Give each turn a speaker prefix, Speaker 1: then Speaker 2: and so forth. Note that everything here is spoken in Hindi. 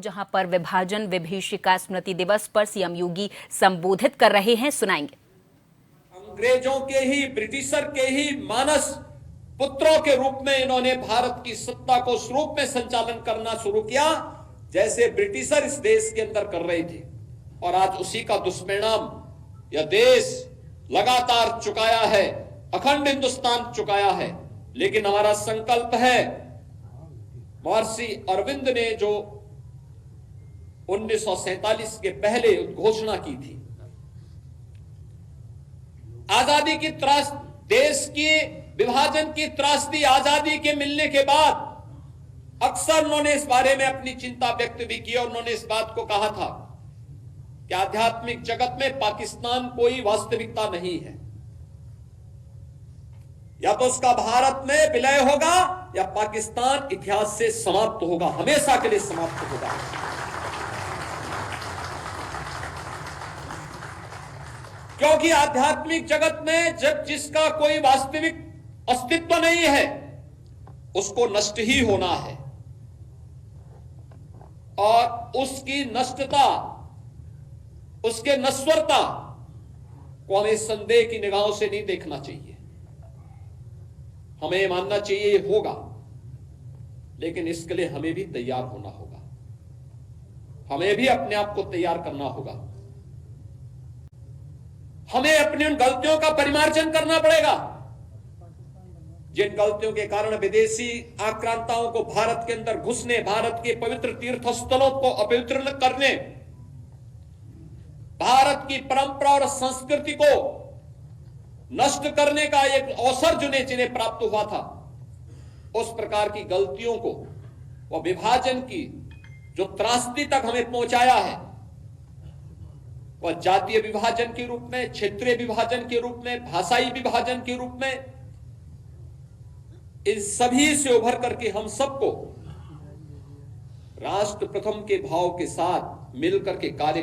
Speaker 1: जहां पर विभाजन विभीषिका स्मृति दिवस पर सीएम योगी संबोधित कर रहे हैं, सुनाएंगे।
Speaker 2: अंग्रेजों के ही, ब्रिटिशर के ही मानस पुत्रों के रूप में इन्होंने भारत की सत्ता को उस रूप में संचालन करना शुरू किया जैसे ब्रिटिशर इस देश के अंदर कर रहे थे। और आज उसी का दुष्परिणाम यह देश लगातार चुकाया है, अखंड हिंदुस्तान चुकाया है। लेकिन हमारा संकल्प है, महर्षि अरविंद ने जो 1947 के पहले घोषणा की थी, आजादी की त्रास, देश की विभाजन की त्रासदी आजादी के मिलने के बाद अक्सर उन्होंने इस बारे में अपनी चिंता व्यक्त भी की और उन्होंने इस बात को कहा था कि आध्यात्मिक जगत में पाकिस्तान कोई वास्तविकता नहीं है, या तो उसका भारत में विलय होगा या पाकिस्तान इतिहास से समाप्त होगा, हमेशा के लिए समाप्त होगा। क्योंकि आध्यात्मिक जगत में जब जिसका कोई वास्तविक अस्तित्व नहीं है उसको नष्ट ही होना है, और उसकी नष्टता, उसके नश्वरता को हमें संदेह की निगाहों से नहीं देखना चाहिए। हमें मानना चाहिए ये होगा, लेकिन इसके लिए हमें भी तैयार होना होगा, हमें भी अपने आप को तैयार करना होगा। हमें अपनी उन गलतियों का परिमार्जन करना पड़ेगा जिन गलतियों के कारण विदेशी आक्रांताओं को भारत के अंदर घुसने, भारत के पवित्र तीर्थ स्थलों को अपवित्र करने, भारत की परंपरा और संस्कृति को नष्ट करने का एक अवसर जिन्हें प्राप्त हुआ था, उस प्रकार की गलतियों को, वह विभाजन की जो त्रासदी तक हमें पहुंचाया है, वह जातीय विभाजन के रूप में, क्षेत्रीय विभाजन के रूप में, भाषाई विभाजन के रूप में, इन सभी से उभर करके हम सबको राष्ट्र प्रथम के भाव के साथ मिलकर के कार्य